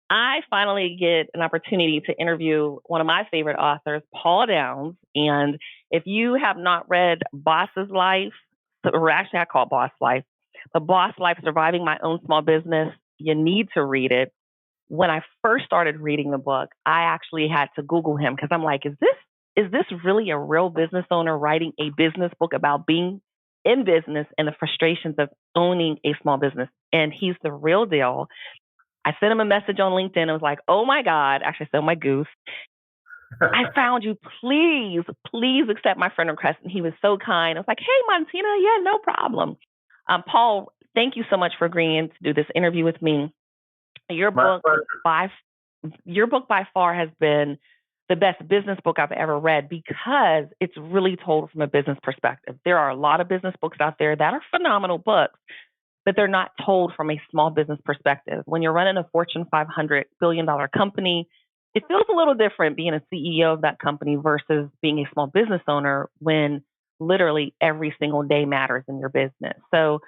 I finally get an opportunity to interview one of my favorite authors, Paul Downs. And if you have not read Boss's Life, or actually I call it Boss Life, The Boss Life Surviving My Own Small Business, you need to read it. When I first started reading the book, I actually had to Google him because I'm like, is this really a real business owner writing a business book about being in business and the frustrations of owning a small business? And he's the real deal. I sent him a message on LinkedIn. I was like, oh my God, actually, I sent my goose. I found you. Please accept my friend request. And he was so kind. I was like, hey, Montina, yeah, no problem. Paul, thank you so much for agreeing to do this interview with me. Your My book pleasure. by your book by far has been the best business book I've ever read because it's really told from a business perspective. There are a lot of business books out there that are phenomenal books, but they're not told from a small business perspective. When you're running a Fortune 500 billion-dollar company, it feels a little different being a CEO of that company versus being a small business owner when literally every single day matters in your business. So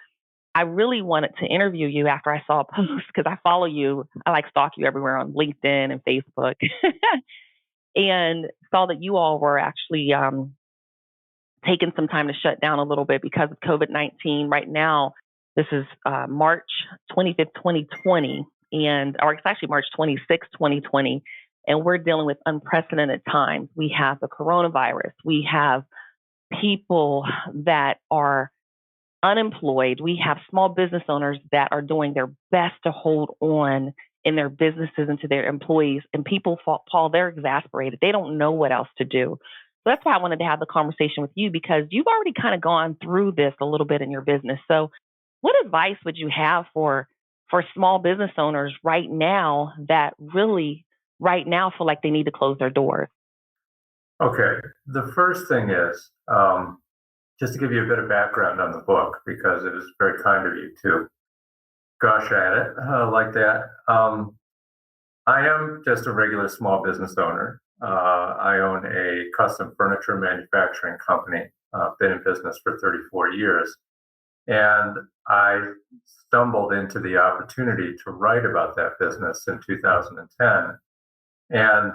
I really wanted to interview you after I saw a post because I follow you. I like stalk you everywhere on LinkedIn and Facebook and saw that you all were actually taking some time to shut down a little bit because of COVID-19. Right now, this is March 25th, 2020, or it's actually March 26th, 2020, and we're dealing with unprecedented times. We have the coronavirus. We have people that are unemployed. We have small business owners that are doing their best to hold on in their businesses and to their employees. And people, Paul, they're exasperated. They don't know what else to do. So that's why I wanted to have the conversation with you because you've already kind of gone through this a little bit in your business. So what advice would you have for small business owners right now that really right now feel like they need to close their doors? Okay. The first thing is just to give you a bit of background on the book, because it is very kind of you to gush at it like that. I am just a regular small business owner. I own a custom furniture manufacturing company. Been in business for 34 years. And I stumbled into the opportunity to write about that business in 2010. And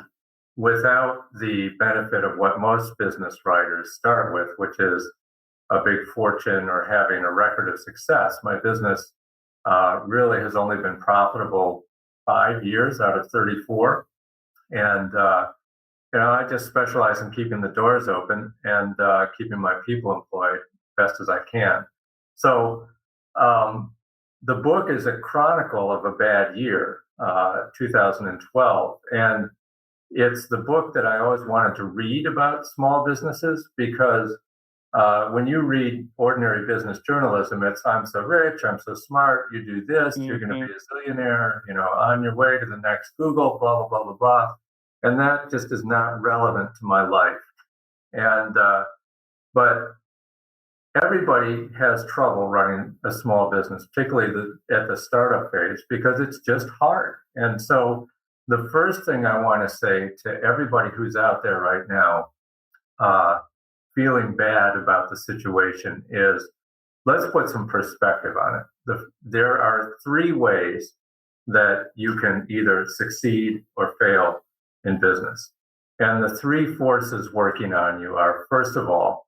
without the benefit of what most business writers start with, which is a big fortune or having a record of success, my business really has only been profitable 5 years out of 34. And, I just specialize in keeping the doors open and keeping my people employed best as I can. So the book is a chronicle of a bad year, 2012. And it's the book that I always wanted to read about small businesses because when you read ordinary business journalism, it's I'm so rich, I'm so smart, you do this, you're going to Mm-hmm. be a zillionaire, on your way to the next Google, blah, blah, blah, blah, blah. And that just is not relevant to my life. And, but everybody has trouble running a small business, particularly at the startup phase, because it's just hard. And so the first thing I want to say to everybody who's out there right now, feeling bad about the situation is let's put some perspective on it. There are three ways that you can either succeed or fail in business. And the three forces working on you are, first of all,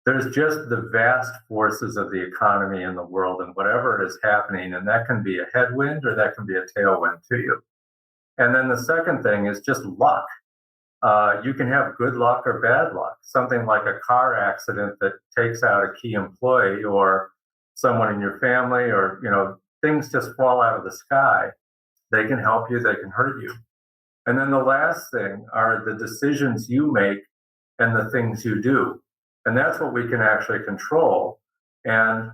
there's just the vast forces of the economy in the world and whatever is happening, and that can be a headwind or that can be a tailwind to you. And then the second thing is just luck. You can have good luck or bad luck. Something like a car accident that takes out a key employee or someone in your family or, things just fall out of the sky. They can help you, they can hurt you. And then the last thing are the decisions you make and the things you do. And that's what we can actually control. And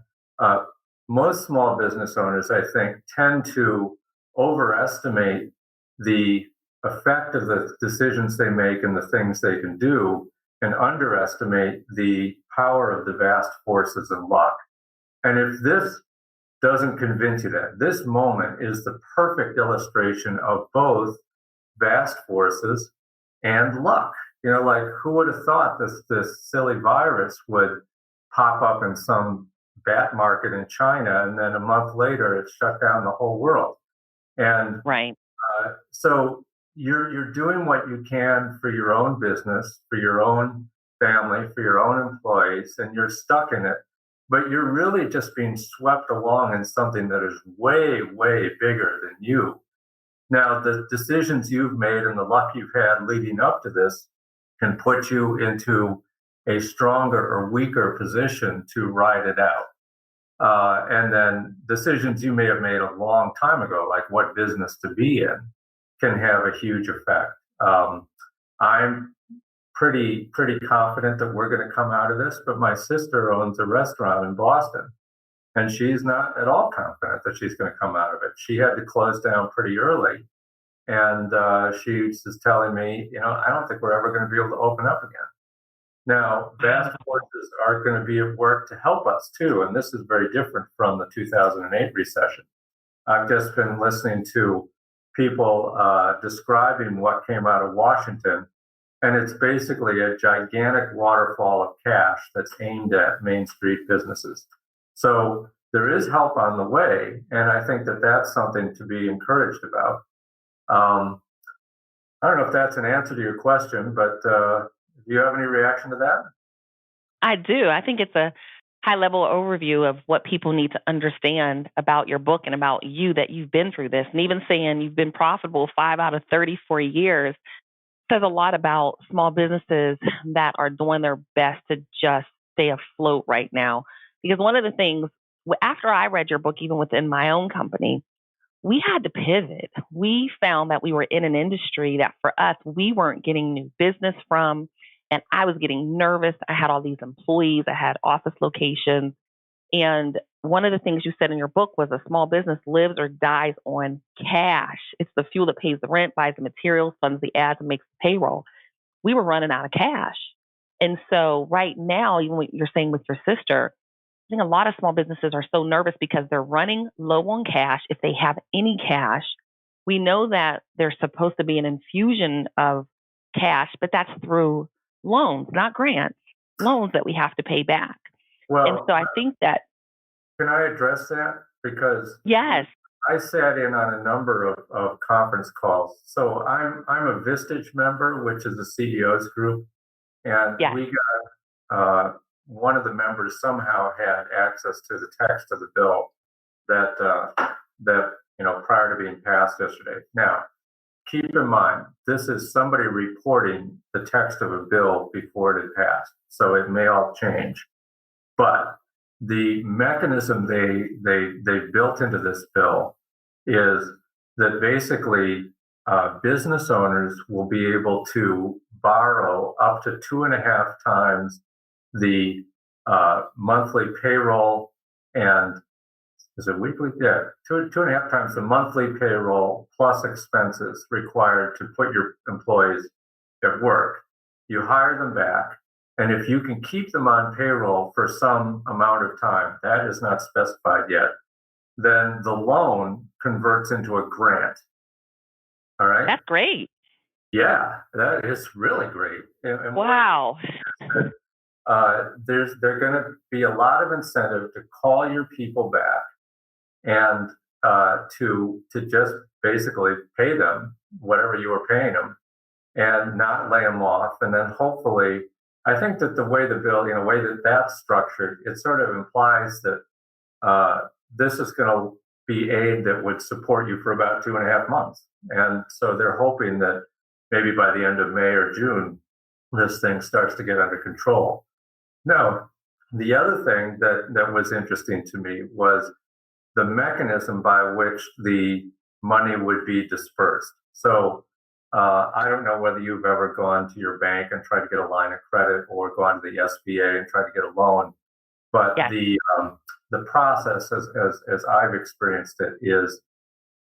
most small business owners, I think, tend to overestimate the effect of the decisions they make and the things they can do and underestimate the power of the vast forces of luck. And if this doesn't convince you that this moment is the perfect illustration of both vast forces and luck. Like who would have thought this silly virus would pop up in some bat market in China and then a month later it shut down the whole world. And Right. So you're doing what you can for your own business, for your own family, for your own employees, and you're stuck in it. But you're really just being swept along in something that is way, way bigger than you. Now, the decisions you've made and the luck you've had leading up to this can put you into a stronger or weaker position to ride it out. And then decisions you may have made a long time ago, like what business to be in, can have a huge effect. I'm pretty confident that we're going to come out of this, but my sister owns a restaurant in Boston, and she's not at all confident that she's going to come out of it. She had to close down pretty early, and she's just telling me, I don't think we're ever going to be able to open up again. Now, vast forces are going to be at work to help us too, and this is very different from the 2008 recession. I've just been listening to people describing what came out of Washington, and it's basically a gigantic waterfall of cash that's aimed at Main Street businesses. So there is help on the way, and I think that that's something to be encouraged about. I don't know if that's an answer to your question, but do you have any reaction to that? I do. I think it's a high level overview of what people need to understand about your book and about you, that you've been through this. And even saying you've been profitable 5 out of 34 years says a lot about small businesses that are doing their best to just stay afloat right now. Because one of the things, after I read your book, even within my own company, we had to pivot. We found that we were in an industry that for us, we weren't getting new business from. And I was getting nervous. I had all these employees, I had office locations. And one of the things you said in your book was a small business lives or dies on cash. It's the fuel that pays the rent, buys the materials, funds the ads, and makes the payroll. We were running out of cash. And so right now, even what you're saying with your sister, I think a lot of small businesses are so nervous because they're running low on cash. If they have any cash, we know that there's supposed to be an infusion of cash, but that's through loans, not grants, loans that we have to pay back. And Well, so I think that, can I address that? Because yes, I sat in on a number of conference calls. So I'm a Vistage member, which is a CEO's group, and yes, we got one of the members somehow had access to the text of the bill that prior to being passed yesterday. Now, keep in mind, this is somebody reporting the text of a bill before it had passed, so it may all change. But the mechanism they built into this bill is that basically business owners will be able to borrow up to 2.5 times the monthly payroll, and is it weekly? Yeah, 2.5 times the monthly payroll plus expenses required to put your employees at work. You hire them back, and if you can keep them on payroll for some amount of time, that is not specified yet, then the loan converts into a grant. All right. that's great. Yeah, that is really great. And Wow. there's going to be a lot of incentive to call your people back and to just basically pay them whatever you were paying them and not lay them off. And then hopefully, I think that the way the bill, way that that's structured, it sort of implies that this is going to be aid that would support you for about 2.5 months. And so they're hoping that maybe by the end of May or June, this thing starts to get under control. Now, the other thing that was interesting to me was the mechanism by which the money would be dispersed. So I don't know whether you've ever gone to your bank and tried to get a line of credit or gone to the SBA and tried to get a loan, but Yes. the process, as I've experienced it, is,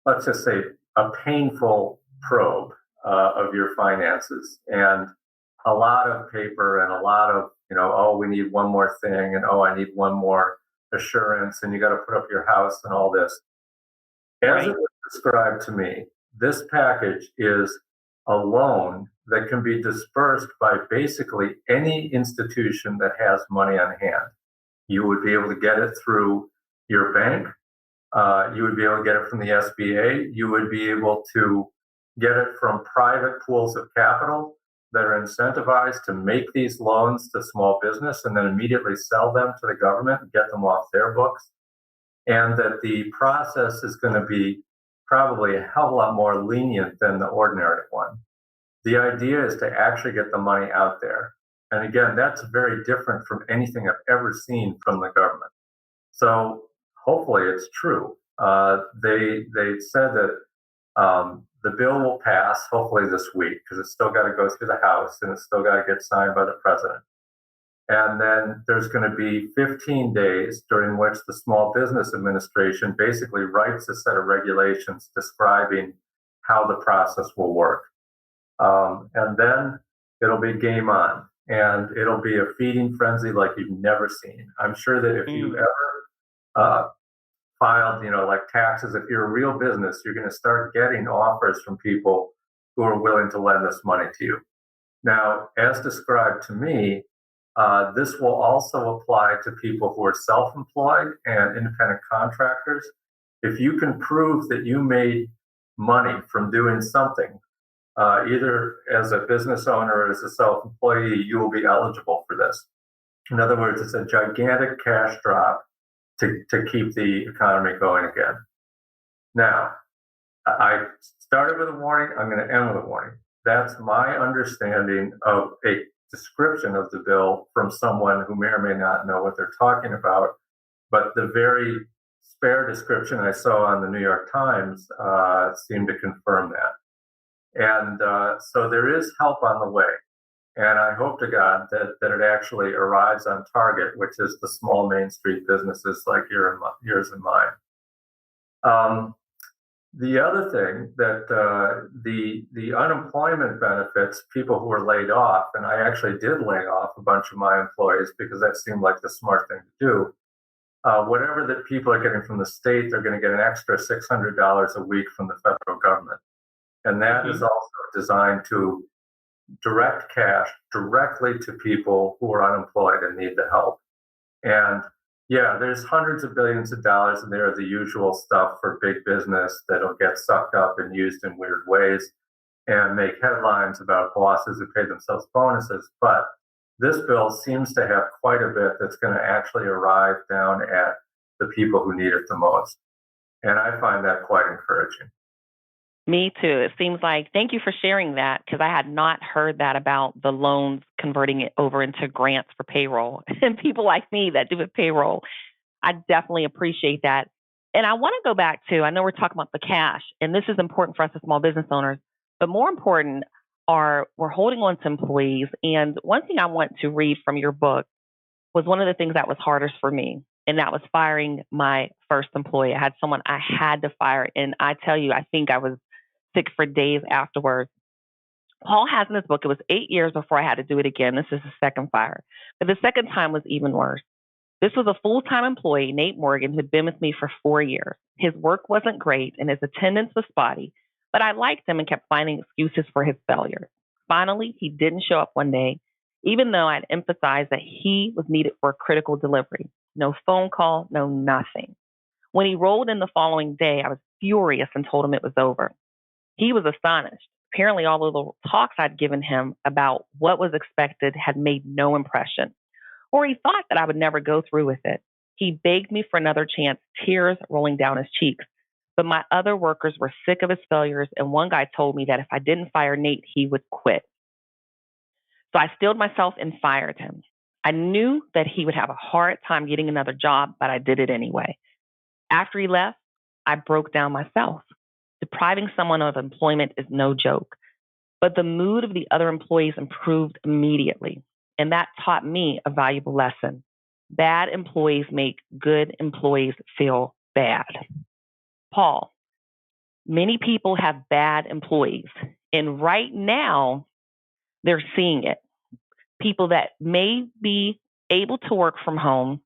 let's just say, a painful probe of your finances, and a lot of paper and a lot of, oh, we need one more thing, and oh, I need one more assurance, and you got to put up your house and all this. As it was described to me, this package is a loan that can be dispersed by basically any institution that has money on hand. You would be able to get it through your bank, You would be able to get it from the SBA. You would be able to get it from private pools of capital that are incentivized to make these loans to small business and then immediately sell them to the government and get them off their books. And that the process is going to be probably a hell of a lot more lenient than the ordinary one. The idea is to actually get the money out there. And again, that's very different from anything I've ever seen from the government. So hopefully it's true. They said that the bill will pass hopefully this week because it's still got to go through the House and it's still got to get signed by the president. And then there's going to be 15 days during which the Small Business Administration basically writes a set of regulations describing how the process will work. And then it'll be game on. And it'll be a feeding frenzy like you've never seen. I'm sure that if you ever filed, like taxes, if you're a real business, you're going to start getting offers from people who are willing to lend this money to you. Now, as described to me, this will also apply to people who are self-employed and independent contractors. If you can prove that you made money from doing something, either as a business owner or as a self-employee, you will be eligible for this. In other words, it's a gigantic cash drop to keep the economy going again. Now, I started with a warning. I'm going to end with a warning. That's my understanding of a description of the bill from someone who may or may not know what they're talking about. But the very spare description I saw on the New York Times seemed to confirm that. And so there is help on the way. And I hope to God that it actually arrives on target, which is the small Main Street businesses like yours and mine. The other thing that the unemployment benefits, people who are laid off, and I actually did lay off a bunch of my employees because that seemed like the smart thing to do. Whatever that people are getting from the state, they're going to get an extra $600 a week from the federal government. And that is also designed to direct cash directly to people who are unemployed and need the help. And yeah, there's hundreds of billions of dollars in there, the usual stuff for big business that'll get sucked up and used in weird ways and make headlines about bosses who pay themselves bonuses. But this bill seems to have quite a bit that's going to actually arrive down at the people who need it the most. And I find that quite encouraging. Me too. It seems like, thank you for sharing that, because I had not heard that about the loans converting it over into grants for payroll. And people like me that do with payroll, I definitely appreciate that. And I want to go back to, I know we're talking about the cash, and this is important for us as small business owners, but more important we're holding on to employees. And one thing I want to read from your book was one of the things that was hardest for me, and that was firing my first employee. I had someone I had to fire, and I tell you, I think I was sick for days afterwards. Paul has in his book, it was 8 years before I had to do it again. This is the second fire. But the second time was even worse. This was a full-time employee, Nate Morgan, who'd been with me for 4 years. His work wasn't great and his attendance was spotty, but I liked him and kept finding excuses for his failure. Finally, he didn't show up one day, even though I'd emphasized that he was needed for a critical delivery. No phone call, no nothing. When he rolled in the following day, I was furious and told him it was over. He was astonished. Apparently, all of the talks I'd given him about what was expected had made no impression, or he thought that I would never go through with it. He begged me for another chance, tears rolling down his cheeks. But my other workers were sick of his failures, and one guy told me that if I didn't fire Nate, he would quit. So I steeled myself and fired him. I knew that he would have a hard time getting another job, but I did it anyway. After he left, I broke down myself. Depriving someone of employment is no joke, but the mood of the other employees improved immediately. And that taught me a valuable lesson. Bad employees make good employees feel bad. Paul, many people have bad employees, and right now they're seeing it. People that may be able to work from home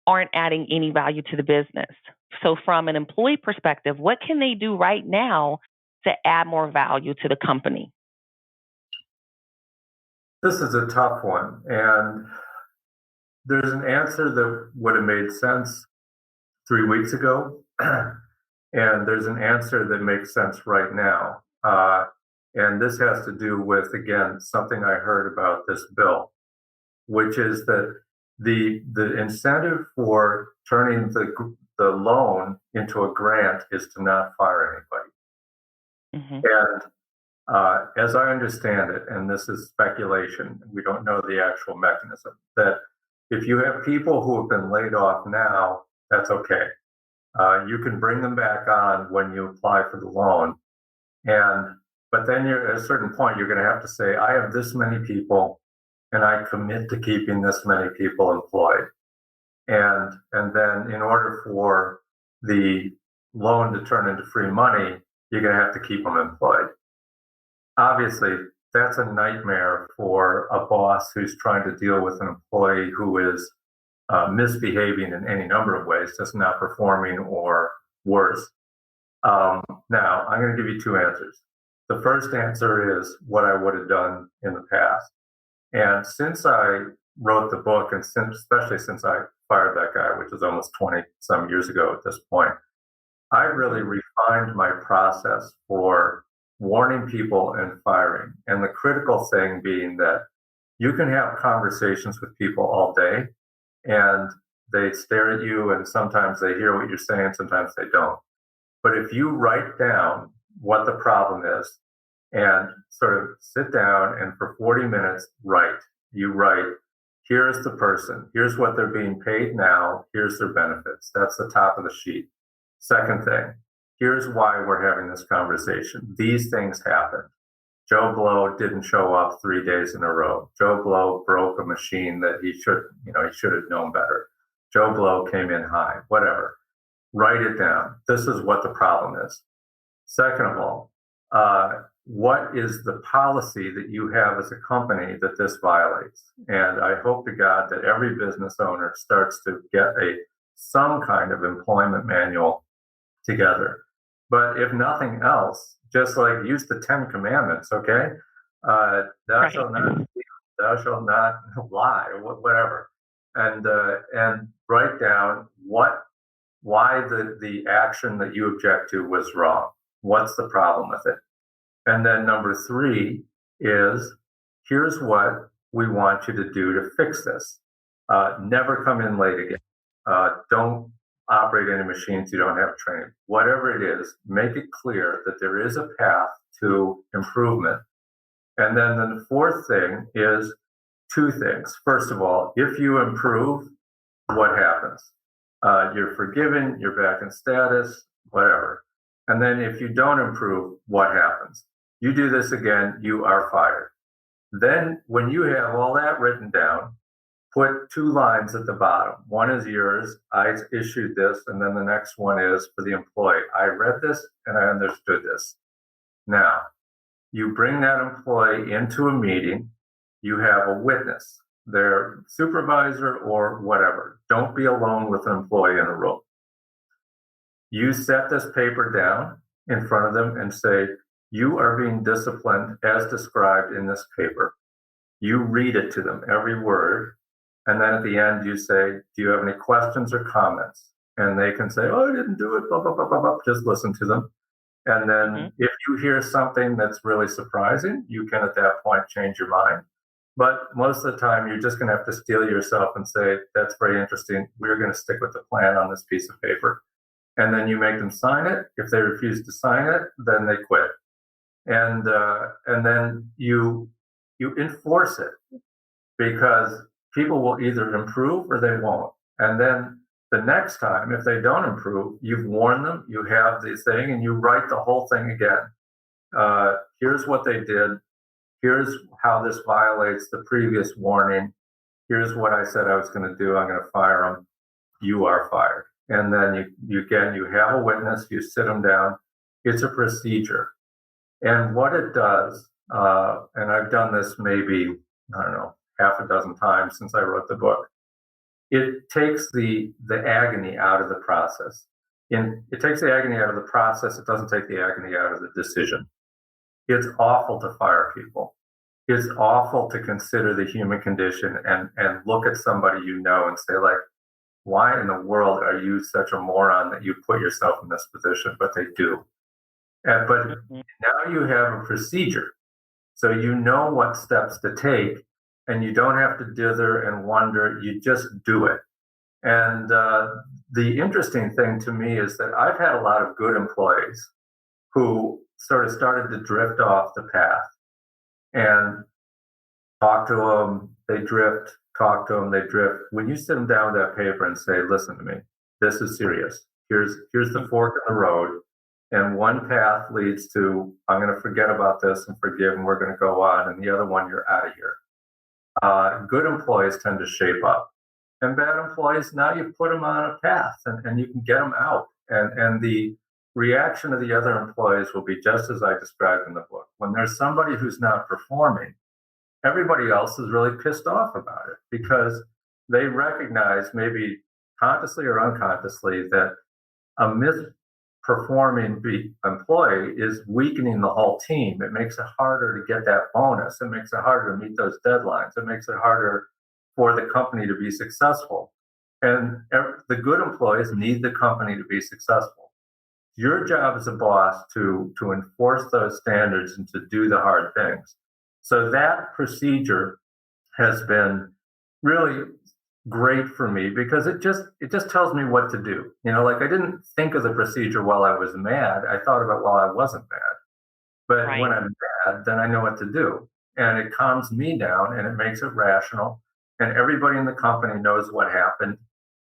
aren't adding any value to the business. So from an employee perspective, what can they do right now to add more value to the company? This is a tough one. And there's an answer that would have made sense 3 weeks ago. And there's an answer that makes sense right now. And this has to do with, again, something I heard about this bill, which is that the incentive for turning the loan into a grant is to not fire anybody. Mm-hmm. And as I understand it, and this is speculation, we don't know the actual mechanism, that if you have people who have been laid off now, that's okay. You can bring them back on when you apply for the loan. But then you're at a certain point, you're going to have to say, I have this many people and I commit to keeping this many people employed. And then in order for the loan to turn into free money, you're going to have to keep them employed. Obviously, that's a nightmare for a boss who's trying to deal with an employee who is misbehaving in any number of ways, just not performing or worse. Now, I'm going to give you two answers. The first answer is what I would have done in the past. And since I wrote the book, and especially since I fired that guy, which was almost 20 some years ago at this point, I really refined my process for warning people and firing. And the critical thing being that you can have conversations with people all day and they stare at you and sometimes they hear what you're saying, sometimes they don't. But if you write down what the problem is and sort of sit down and for 40 minutes you write, here's the person, here's what they're being paid now, here's their benefits. That's the top of the sheet. Second thing, here's why we're having this conversation. These things happened. Joe Blow didn't show up 3 days in a row. Joe Blow broke a machine that he should have known better. Joe Blow came in high, whatever. Write it down. This is what the problem is. Second of all, what is the policy that you have as a company that this violates? And I hope to God that every business owner starts to get some kind of employment manual together. But if nothing else, just like use the 10 commandments, okay? Thou shalt not steal, thou shalt not lie, whatever. And write down why the action that you object to was wrong. What's the problem with it? And then number 3 is, here's what we want you to do to fix this. Never come in late again. Don't operate any machines you don't have training. Whatever it is, make it clear that there is a path to improvement. And then the fourth thing is 2 things. First of all, if you improve, what happens? You're forgiven, you're back in status, whatever. And then if you don't improve, what happens? You do this again, you are fired. Then when you have all that written down, put 2 lines at the bottom. One is yours, I issued this, and then the next one is for the employee. I read this and I understood this. Now, you bring that employee into a meeting, you have a witness, their supervisor or whatever. Don't be alone with an employee in a room. You set this paper down in front of them and say, you are being disciplined as described in this paper. You read it to them, every word. And then at the end, you say, do you have any questions or comments? And they can say, oh, I didn't do it, blah, blah, blah, blah, blah. Just listen to them. And then if you hear something that's really surprising, you can at that point change your mind. But most of the time, you're just going to have to steel yourself and say, that's very interesting. We're going to stick with the plan on this piece of paper. And then you make them sign it. If they refuse to sign it, then they quit. And then you enforce it, because people will either improve or they won't. And then the next time, if they don't improve, you've warned them, you have this thing, and you write the whole thing again. Here's what they did. Here's how this violates the previous warning. Here's what I said I was going to do. I'm going to fire them. You are fired. And then you have a witness, you sit them down. It's a procedure. And what it does, and I've done this maybe, I don't know, half a dozen times since I wrote the book, it takes the agony out of the process. It takes the agony out of the process. It doesn't take the agony out of the decision. It's awful to fire people. It's awful to consider the human condition and look at somebody you know and say, like, why in the world are you such a moron that you put yourself in this position? But they do. But Mhm. now you have a procedure, so you know what steps to take, and you don't have to dither and wonder. You just do it. And the interesting thing to me is that I've had a lot of good employees who sort of started to drift off the path, and talk to them, they drift, talk to them, they drift. When you sit them down with that paper and say, listen to me, this is serious. Here's the fork in the road. And one path leads to, I'm going to forget about this and forgive, and we're going to go on. And the other one, you're out of here. Good employees tend to shape up. And bad employees, now you put them on a path, and you can get them out. And the reaction of the other employees will be just as I described in the book. When there's somebody who's not performing, everybody else is really pissed off about it because they recognize, maybe consciously or unconsciously, that a misperforming employee is weakening the whole team. It makes it harder to get that bonus. It makes it harder to meet those deadlines. It makes it harder for the company to be successful. And the good employees need the company to be successful. Your job as a boss to enforce those standards and to do the hard things. So that procedure has been really great for me because it just tells me what to do. Like I didn't think of the procedure while I was mad. I thought of it while I wasn't mad. But when Right. I'm mad, then I know what to do. And it calms me down and it makes it rational. And everybody in the company knows what happened.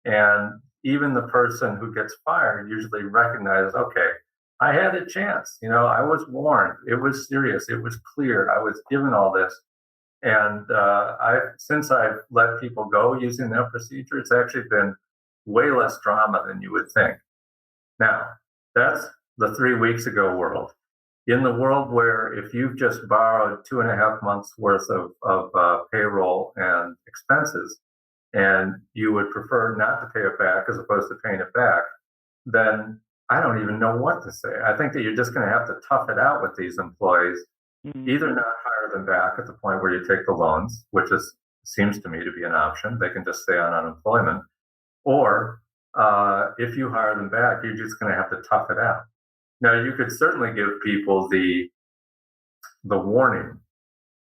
And even the person who gets fired usually recognizes, okay, I had a chance. I was warned. It was serious. It was clear. I was given all this. And since I've let people go using that procedure, it's actually been way less drama than you would think. Now, that's the 3 weeks ago world. In the world where if you've just borrowed 2.5 months worth of payroll and expenses, and you would prefer not to pay it back as opposed to paying it back, then I don't even know what to say. I think that you're just going to have to tough it out with these employees, either Mhm. not hire them back at the point where you take the loans, which seems to me to be an option. They can just stay on unemployment. Or if you hire them back, you're just going to have to tough it out. Now, you could certainly give people the warning,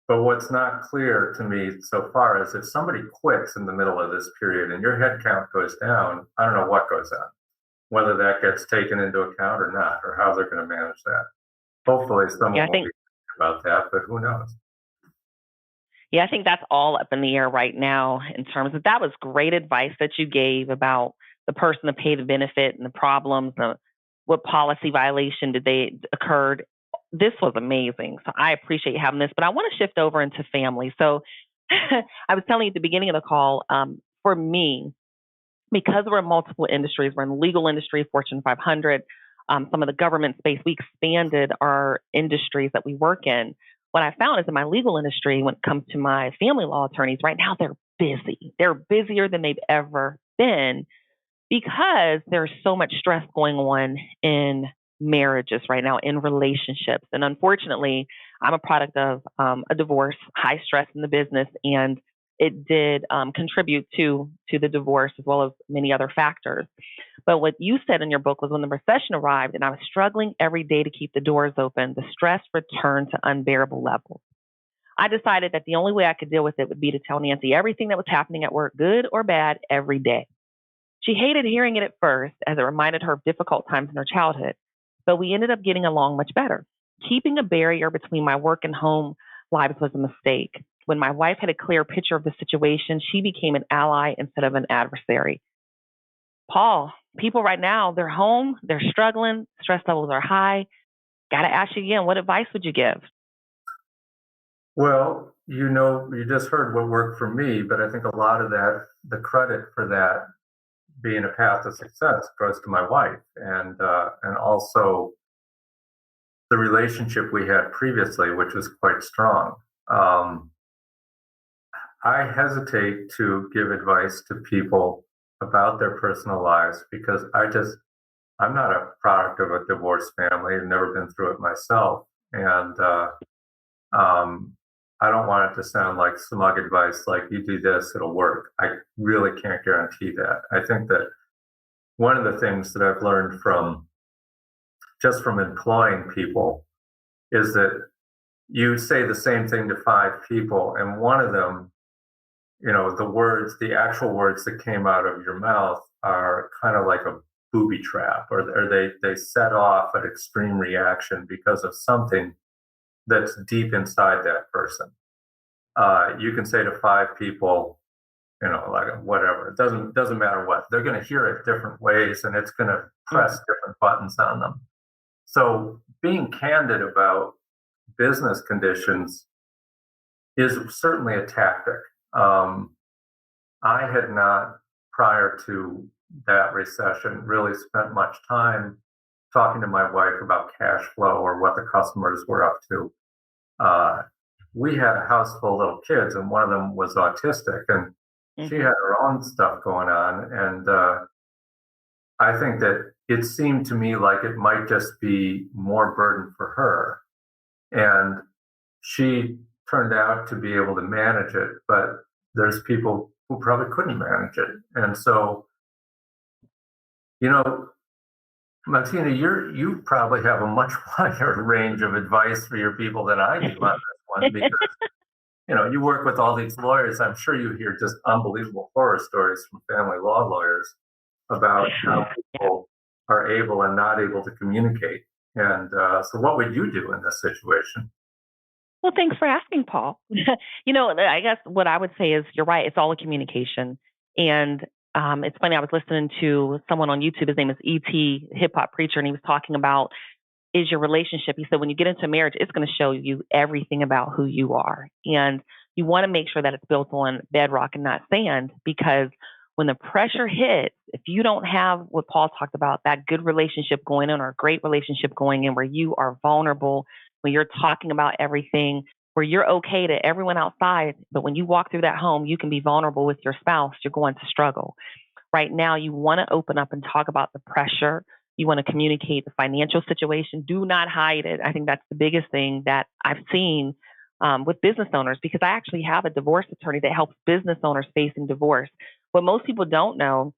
but what's not clear to me so far is if somebody quits in the middle of this period and your head count goes down, I don't know what goes on, whether that gets taken into account or not, or how they're going to manage that. Hopefully, Yeah, someone I will be think thinking about that, but who knows? yeah, I think that's all up in the air right now in terms of that was great advice that you gave about the person to pay the benefit and the problems, what policy violation did they occurred. This was amazing. So I appreciate you having this, but I want to shift over into family. So I was telling you at the beginning of the call, for me, because we're in multiple industries, we're in the legal industry, Fortune 500, some of the government space, we expanded our industries that we work in. What I found is in my legal industry, when it comes to my family law attorneys, right now they're busy. They're busier than they've ever been because there's so much stress going on in marriages right now, in relationships. And unfortunately, I'm a product of a divorce, high stress in the business, and it did contribute to the divorce as well as many other factors. But what you said in your book was when the recession arrived and I was struggling every day to keep the doors open, the stress returned to unbearable levels. I decided that the only way I could deal with it would be to tell Nancy everything that was happening at work, good or bad, every day. She hated hearing it at first, as it reminded her of difficult times in her childhood, but we ended up getting along much better. Keeping a barrier between my work and home lives was a mistake. When my wife had a clear picture of the situation, she became an ally instead of an adversary. Paul, people right now, they're home, they're struggling, stress levels are high. Got to ask you again, what advice would you give? Well, you just heard what worked for me, but I think a lot of that, the credit for that being a path to success goes to my wife, and also the relationship we had previously, which was quite strong. Um, I hesitate to give advice to people about their personal lives because I'm not a product of a divorced family. I've never been through it myself, and um, I don't want it to sound like smug advice, like you do this, it'll work. I really can't guarantee that. I think that one of the things that I've learned from just from employing people is that you say the same thing to five people, and one of them, the actual words that came out of your mouth are kind of like a booby trap, or they set off an extreme reaction because of something that's deep inside that person. You can say to five people, like whatever. It doesn't matter what. They're going to hear it different ways, and it's going to press Mhm. different buttons on them. So being candid about business conditions is certainly a tactic. Um, I had not, prior to that recession, really spent much time talking to my wife about cash flow or what the customers were up to. Uh, we had a house full of little kids, and one of them was autistic, and she had Mhm. her own stuff going on. And I think that it seemed to me like it might just be more burden for her. And she turned out to be able to manage it, but there's people who probably couldn't manage it. And so, you know, Martina, you probably have a much wider range of advice for your people than I do on this one because you work with all these lawyers. I'm sure you hear just unbelievable horror stories from family law lawyers about how Yeah. people are able and not able to communicate. And so, what would you do in this situation? Well, thanks for asking, Paul. I guess what I would say is you're right. It's all a communication. And it's funny, I was listening to someone on YouTube. His name is E.T., hip hop preacher, and he was talking about is your relationship. He said, when you get into marriage, it's going to show you everything about who you are. And you want to make sure that it's built on bedrock and not sand because when the pressure hits, if you don't have what Paul talked about, that good relationship going in or a great relationship going in where you are vulnerable, when you're talking about everything, where you're okay to everyone outside, but when you walk through that home, you can be vulnerable with your spouse, you're going to struggle. Right now, you want to open up and talk about the pressure. You want to communicate the financial situation. Do not hide it. I think that's the biggest thing that I've seen with business owners because I actually have a divorce attorney that helps business owners facing divorce. What most people don't know,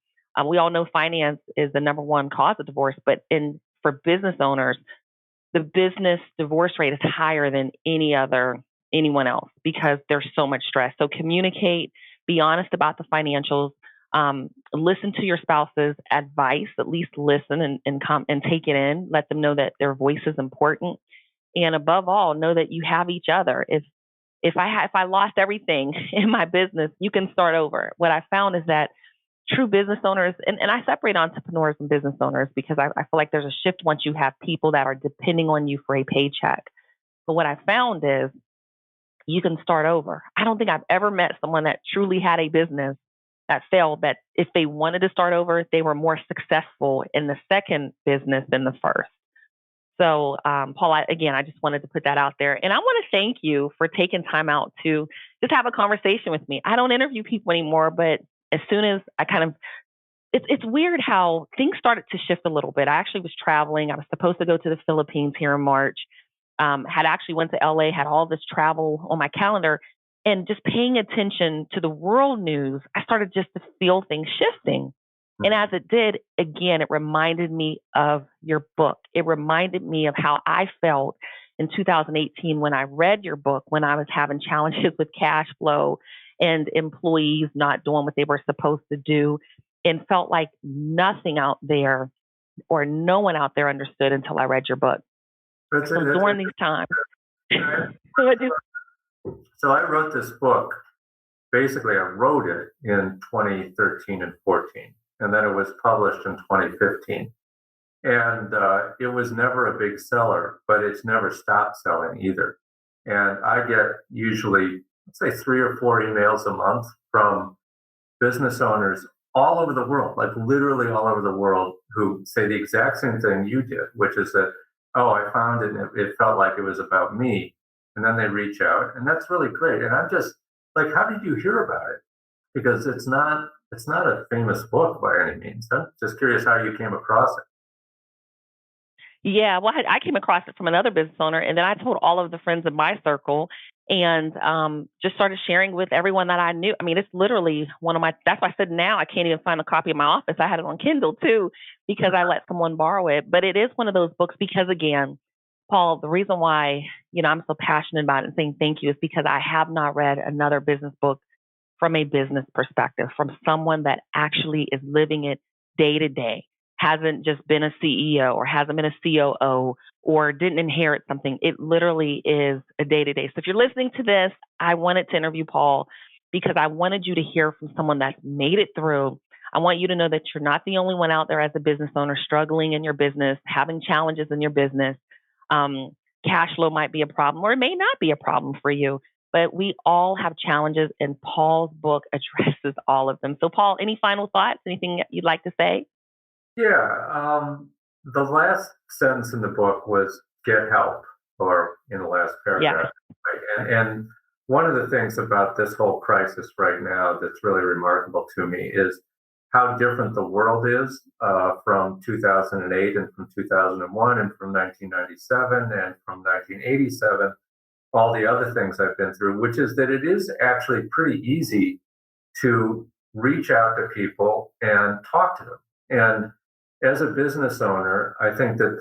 we all know finance is the number one cause of divorce, but for business owners, the business divorce rate is higher than anyone else because there's so much stress. So communicate, be honest about the financials, listen to your spouse's advice, at least listen and take it in, let them know that their voice is important. And above all, know that you have each other. If I lost everything in my business, you can start over. What I found is that true business owners, and I separate entrepreneurs and business owners because I feel like there's a shift once you have people that are depending on you for a paycheck. But what I found is you can start over. I don't think I've ever met someone that truly had a business that failed, that if they wanted to start over, they were more successful in the second business than the first. So, Paul, I just wanted to put that out there. And I want to thank you for taking time out to just have a conversation with me. I don't interview people anymore, but as soon as I kind of it's weird how things started to shift a little bit. I actually was traveling. I was supposed to go to the Philippines here in March. Had actually went to LA, had all this travel on my calendar, and just paying attention to the world news, I started just to feel things shifting. And as it did, again, it reminded me of your book. It reminded me of how I felt in 2018 when I read your book, when I was having challenges with cash flow and employees not doing what they were supposed to do, and felt like nothing out there or no one out there understood until I read your book. That's So it. during these times, That's so I just, So I wrote this book. Basically, I wrote it in 2013 and 14, and then it was published in 2015. And it was never a big seller, but it's never stopped selling either. And I get usually, let's say, 3 or 4 emails a month from business owners all over the world, like literally all over the world, who say the exact same thing you did, which is that, oh, I found it and it felt like it was about me. And then they reach out, and that's really great. And I'm just like, how did you hear about it? Because it's not a famous book by any means. I'm just curious how you came across it. yeah, well, I came across it from another business owner, and then I told all of the friends in my circle. and just started sharing with everyone that I knew. I mean, it's literally one of my, that's why I said now I can't even find a copy in my office. I had it on Kindle too because I let someone borrow it. But it is one of those books because, again, Paul, the reason why, I'm so passionate about it and saying thank you is because I have not read another business book from a business perspective, from someone that actually is living it day to day, hasn't just been a CEO or hasn't been a COO or didn't inherit something. It literally is a day to day. So if you're listening to this, I wanted to interview Paul because I wanted you to hear from someone that's made it through. I want you to know that you're not the only one out there as a business owner struggling in your business, having challenges in your business. Cash flow might be a problem or it may not be a problem for you, but we all have challenges, and Paul's book addresses all of them. So, Paul, any final thoughts? Anything you'd like to say? Yeah, the last sentence in the book was "get help," or in the last Yes. paragraph. Right? And one of the things about this whole crisis right now that's really remarkable to me is how different the world is from 2008 and from 2001 and from 1997 and from 1987, all the other things I've been through, which is that it is actually pretty easy to reach out to people and talk to them. And as a business owner, I think that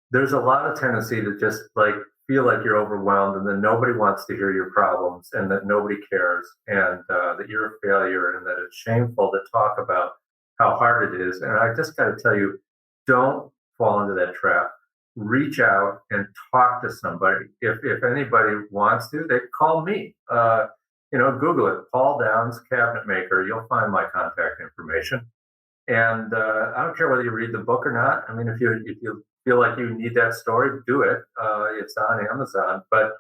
there's a lot of tendency to just like feel like you're overwhelmed and that nobody wants to hear your problems and that nobody cares and that you're a failure and that it's shameful to talk about how hard it is. And I just got to tell you, don't fall into that trap. Reach out and talk to somebody. If anybody wants to, they call me. Google it, Paul Downs Cabinet Maker. You'll find my contact information. And I don't care whether you read the book or not. I mean, if you feel like you need that story, do it. It's on Amazon, but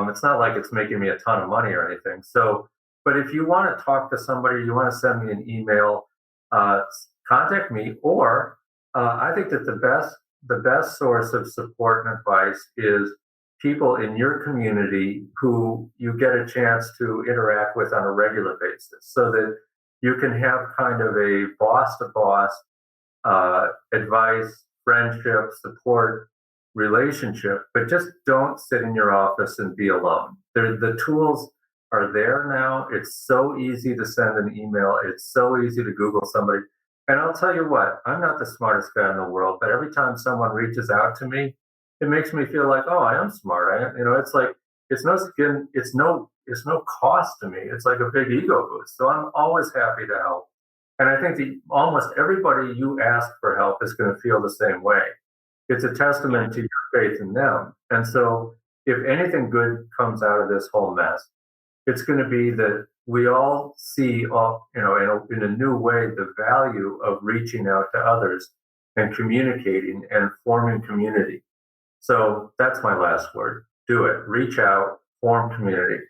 it's not like it's making me a ton of money or anything. So, but if you want to talk to somebody, you want to send me an email, uh, contact me. Or I think that the best source of support and advice is people in your community who you get a chance to interact with on a regular basis, so that you can have kind of a boss to boss advice, friendship, support relationship, but just don't sit in your office and be alone. The tools are there now. It's so easy to send an email. It's so easy to Google somebody. And I'll tell you what, I'm not the smartest guy in the world, but every time someone reaches out to me, it makes me feel like, oh, I am smart. It's like it's no skin, it's no cost to me. It's like a big ego boost. So I'm always happy to help. And I think that almost everybody you ask for help is going to feel the same way. It's a Yeah. testament to your faith in them. And so, if anything good comes out of this whole mess, it's going to be that we all see, in a new way, the value of reaching out to others and communicating and forming community. So that's my last word. Do it. Reach out, form community.